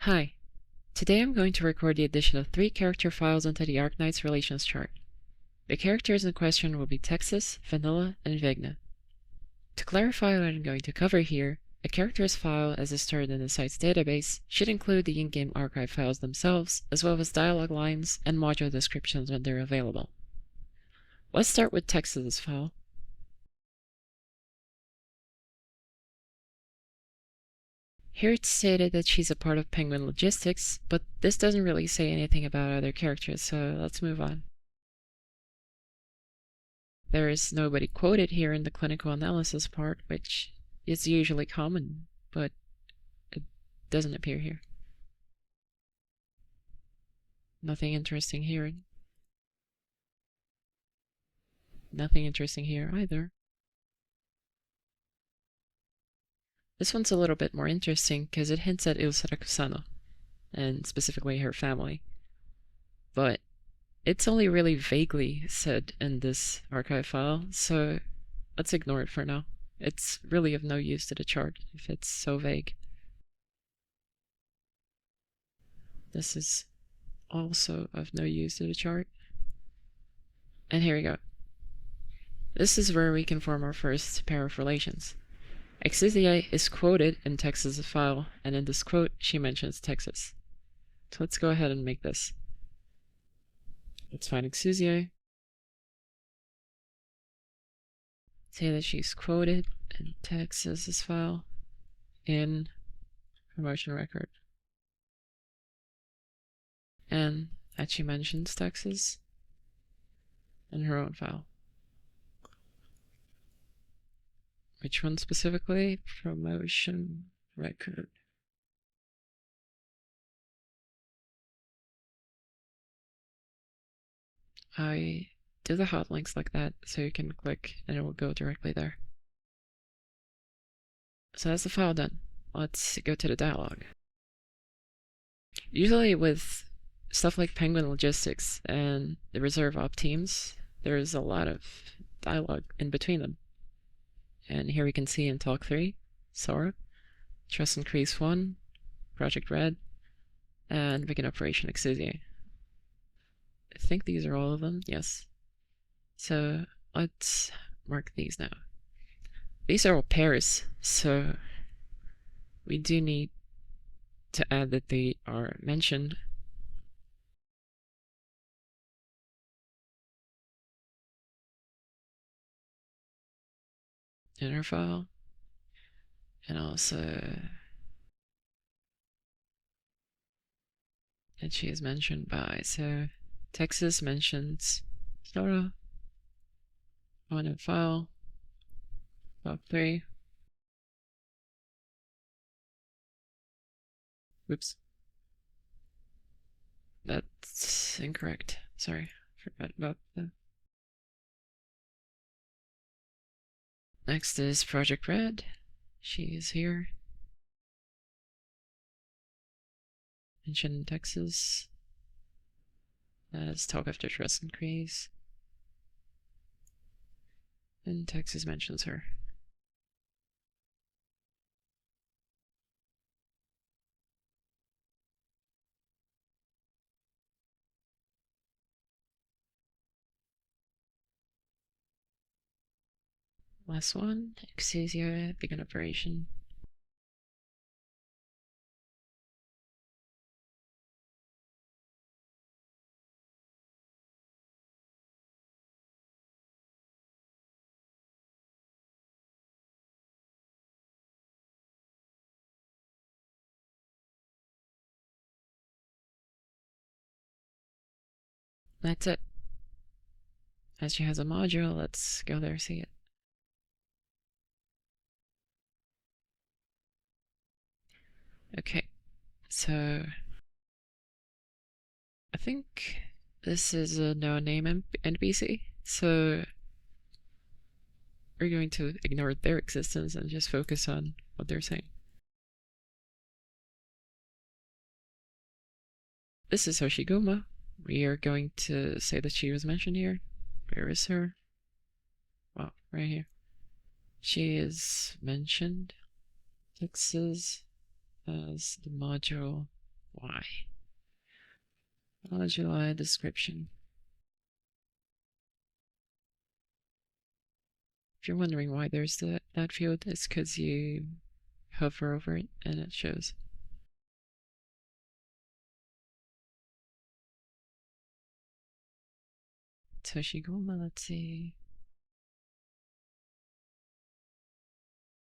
Hi, today I'm going to record the addition of 3 character files into the Arknights Relations Chart. The characters in question will be Texas, Vanilla, and Vigna. To clarify what I'm going to cover here, a characters file as is stored in the site's database should include the in-game archive files themselves, as well as dialog lines and module descriptions when they're available. Let's start with Texas's file. Here it's stated that she's a part of Penguin Logistics, but this doesn't really say anything about other characters, so let's move on. There is nobody quoted here in the clinical analysis part, which is usually common, but it doesn't appear here. Nothing interesting here. Nothing interesting here either. This one's a little bit more interesting because it hints at Ilsara Kusano, and specifically her family. But it's only really vaguely said in this archive file, so let's ignore it for now. It's really of no use to the chart if it's so vague. This is also of no use to the chart. And here we go. This is where we can form our first pair of relations. Exisia is quoted in Texas' file, and in this quote, she mentions Texas. So let's go ahead and make this. Let's find Exisia. Say that she's quoted in Texas' file in promotion record. And that she mentions Texas in her own file. Which one specifically? Promotion record. I do the hot links like that so you can click and it will go directly there. So that's the file done. Let's go to the dialog. Usually with stuff like Penguin Logistics and the reserve op teams, there's a lot of dialogue in between them. And here we can see in Talk 3, Sora, Trust Increase 1, Project Red, and Begin Operation Exisia. I think these are all of them, yes. So let's mark these now. These are all pairs, so we do need to add that they are mentioned. In our file, and also that she is mentioned by. So Texas mentions Sora on a file, Log 3. Whoops. That's incorrect. Sorry, forgot about that. Next is Project Red. She is here. Mentioned Texas. As Talk After Trust Increase. And Texas mentions her. Last one, Exisia, Begin Operation. That's it. As she has a module, let's go there, see it. Okay, so I think this is a no-name NPC, so we're going to ignore their existence and just focus on what they're saying. This is Hoshiguma. We are going to say that she was mentioned here. Where is her? Well, right here. She is mentioned. Texas as the module Why? July description. If you're wondering why there's that field, it's because you hover over it and it shows. Toshigoma, let's see.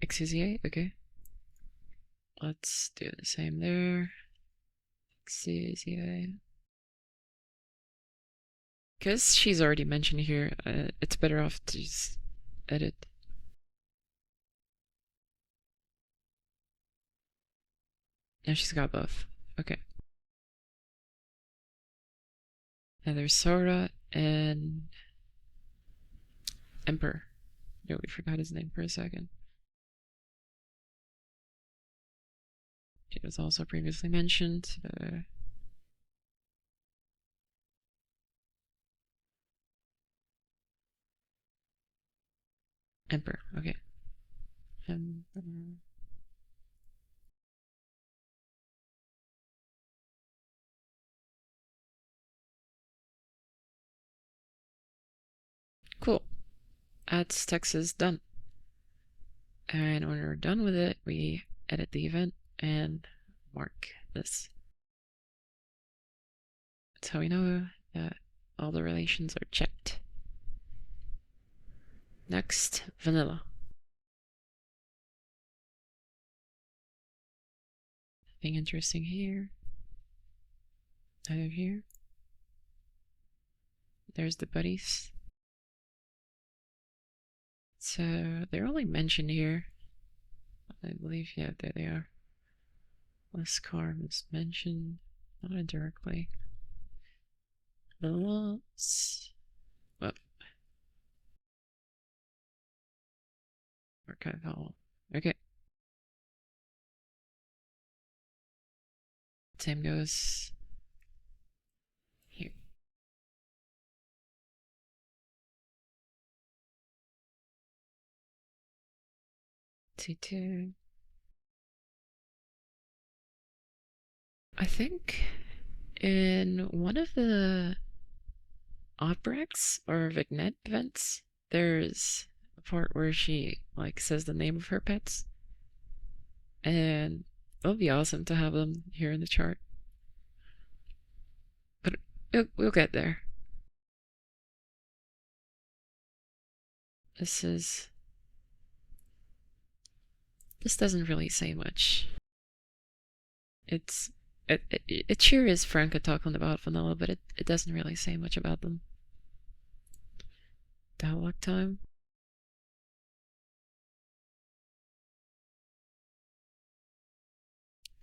Exusiate, okay. Let's do the same there. Exusiate. Because she's already mentioned here, it's better off to just edit. Now she's got both. Okay. And there's Sora and Emperor. No, we forgot his name for a second. It was also previously mentioned. Emperor, okay. Emperor. Cool. Ads text is done. And when we're done with it, we edit the event and mark this. That's how we know that all the relations are checked. Next, vanilla. Nothing interesting here. Neither here. There's the buddies. So they're only mentioned here. I believe, yeah, there they are. Lescarm is mentioned, not indirectly. Lots. Well, archive all. Okay. Same goes here. T2. I think in one of the Operax or Vignette events, there's a part where she like says the name of her pets, and it'll be awesome to have them here in the chart. But we'll get there. This doesn't really say much. It sure is Franca talking about vanilla, but it doesn't really say much about them. Dialogue time.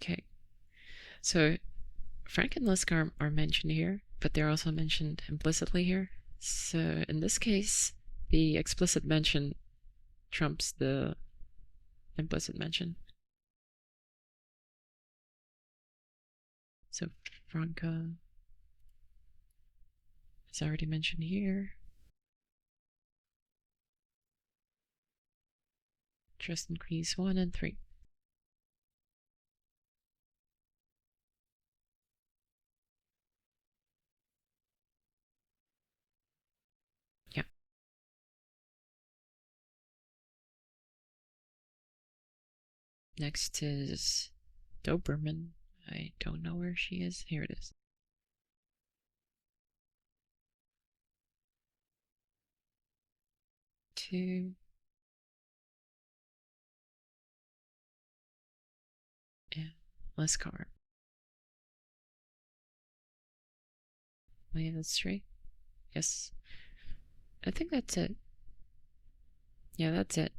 Okay, so Frank and Liskar are mentioned here, but they're also mentioned implicitly here. So in this case, the explicit mention trumps the implicit mention. So Franca is already mentioned here. Trust increase 1 and 3. Yeah. Next is Doberman. I don't know where she is. Here it is. Two. And Lescar. Wait, that's 3. Yes. I think that's it. Yeah, that's it.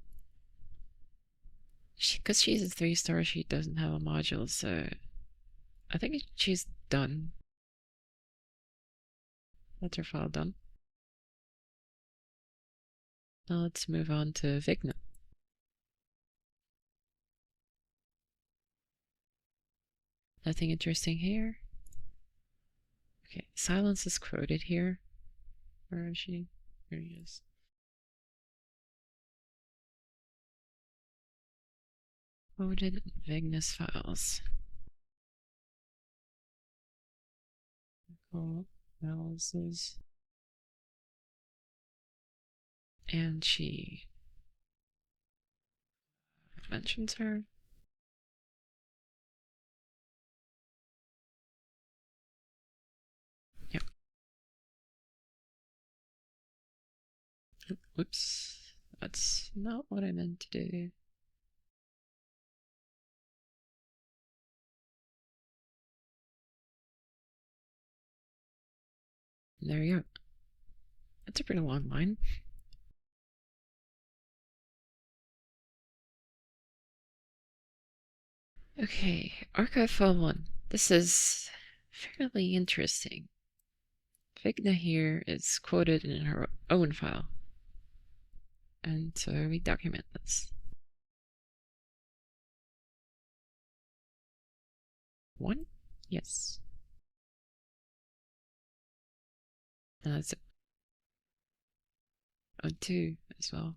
Because she's a 3-star, she doesn't have a module, so I think she's done. That's her file done. Now let's move on to Vigna. Nothing interesting here. Okay, silence is quoted here. Where is she? Here he is. Quoted Vigna's files. analysis. And she mentions her. Yep. Whoops. That's not what I meant to do. There you go. That's a pretty long line. Okay, archive file 1. This is fairly interesting. Vigna here is quoted in her own file. And so we document this. 1? Yes. And that's it. Oh, 2 as well.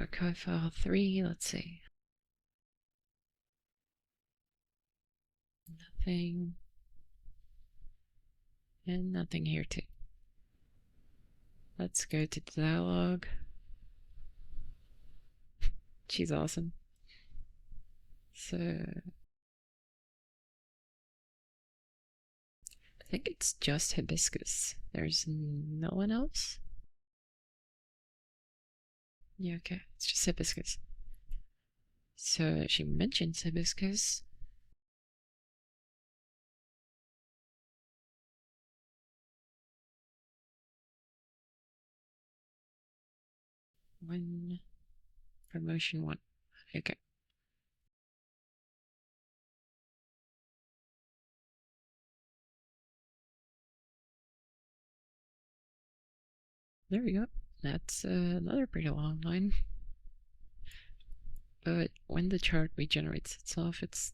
Archive file 3, let's see. Nothing. And nothing here too. Let's go to the dialogue. She's awesome. So I think it's just Hibiscus. There's no one else? Yeah, okay. It's just Hibiscus. So she mentions Hibiscus. One promotion 1. Okay. There we go. That's another pretty long line. But when the chart regenerates itself, it's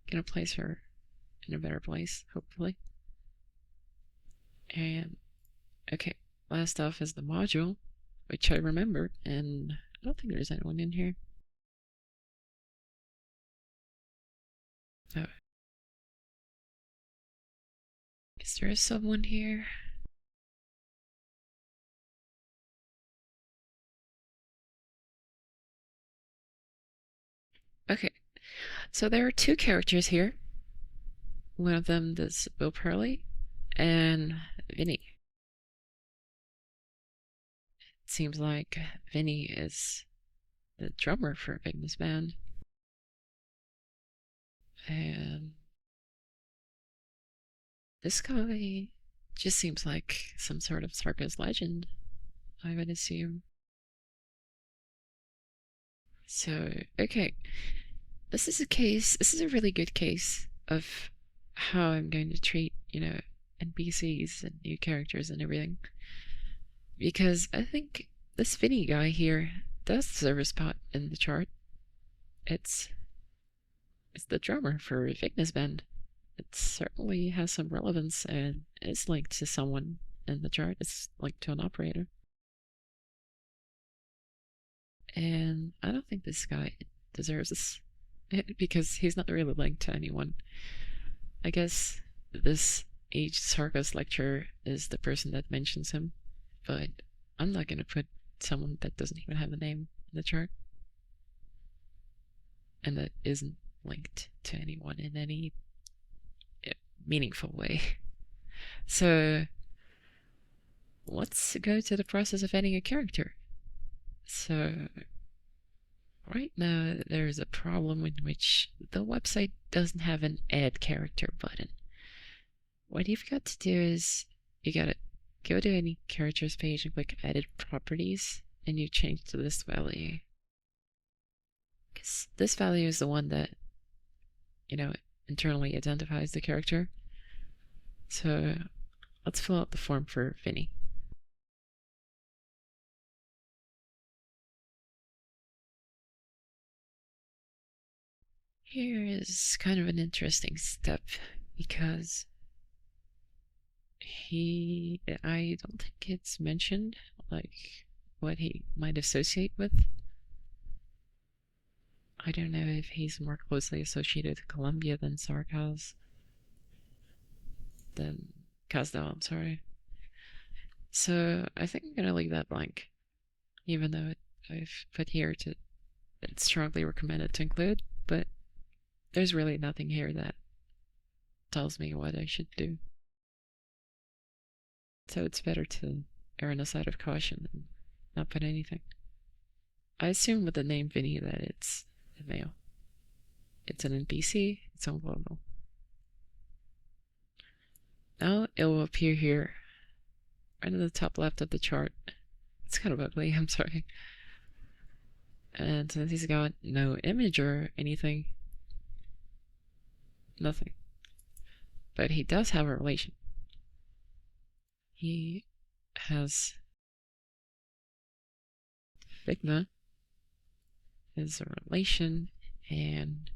gonna place her in a better place, hopefully. And okay, last off is the module, which I remember, and I don't think there's anyone in here. Oh. Is there someone here? Okay, so there are 2 characters here. One of them is Bill Pearly and Vinny. It seems like Vinny is the drummer for Vigna's band. And this guy just seems like some sort of circus legend, I would assume. So, okay. This is a really good case of how I'm going to treat, NPCs and new characters and everything. Because I think this Vinny guy here does deserve a spot in the chart. It's the drummer for Vigna's band. It certainly has some relevance and is linked to someone in the chart. It's linked to an operator. And I don't think this guy deserves this because he's not really linked to anyone. I guess this aged circus lecturer is the person that mentions him, but I'm not going to put someone that doesn't even have a name in the chart and that isn't linked to anyone in any meaningful way. So let's go to the process of adding a character. So right now there's a problem in which the website doesn't have an add character button. What you've got to do is you gotta go to any characters page and click edit properties and you change to this value. Because this value is the one that, internally identifies the character. So let's fill out the form for Vinny. Here is kind of an interesting step because I don't think it's mentioned, like what he might associate with. I don't know if he's more closely associated to Colombia than Kazdal, I'm sorry. So I think I'm gonna leave that blank, even though I've put here to it's strongly recommended to include, but there's really nothing here that tells me what I should do. So it's better to err on the side of caution and not put anything. I assume with the name Vinny that it's a male. It's an NPC, it's unglobal. Now it will appear here, right at the top left of the chart. It's kind of ugly, I'm sorry. And since he's got no image or anything, nothing. But he does have a relation. He has Vigna is a relation, and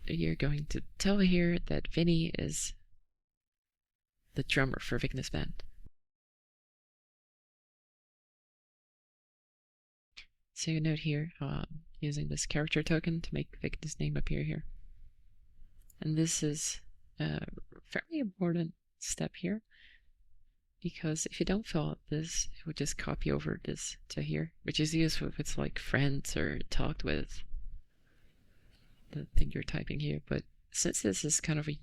you're going to tell here that Vinny is the drummer for Vigna's band. So you note here, using this character token to make Vigna's name appear here. And this is a fairly important step here, because if you don't fill out this, it would just copy over this to here, which is useful if it's like friends or talked with the thing you're typing here. But since this is kind of a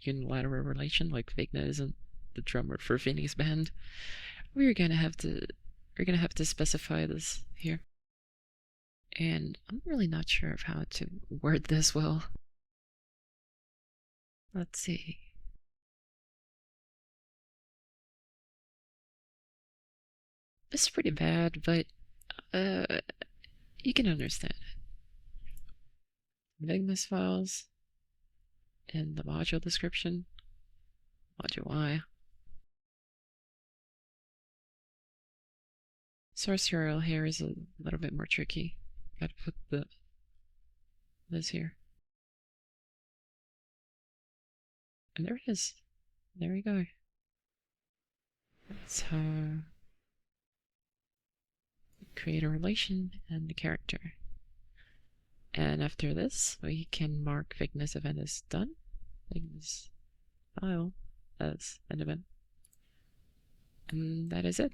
unilateral relation, like Vigna isn't the drummer for Vinny's band, we're gonna have to specify this here. And I'm really not sure of how to word this well. Let's see. This is pretty bad, but you can understand it. Vigna's files in the module description, module Y. Source URL here is a little bit more tricky. Gotta put this here. And there it is. There we go. That's how create a relation and the character. And after this, we can mark Vigna's event as done. Vigna's file as an event. And that is it.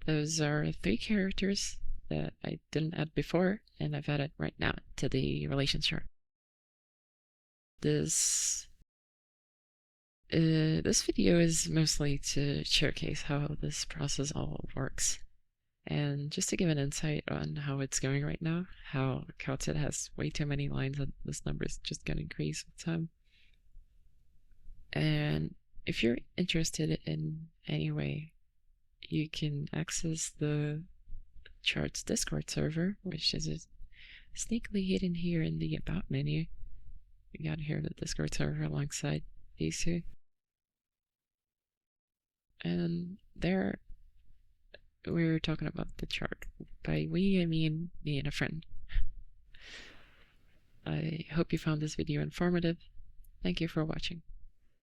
Those are 3 characters that I didn't add before, and I've added right now to the relations chart. This video is mostly to showcase how this process all works. And just to give an insight on how it's going right now, how Calcit has way too many lines and this number is just going to increase with time. And if you're interested in any way, you can access the chart's Discord server, which is sneakily hidden here in the About menu. You got here the Discord server alongside these 2. And there we're talking about the chart. By we, I mean me and a friend. I hope you found this video informative. Thank you for watching.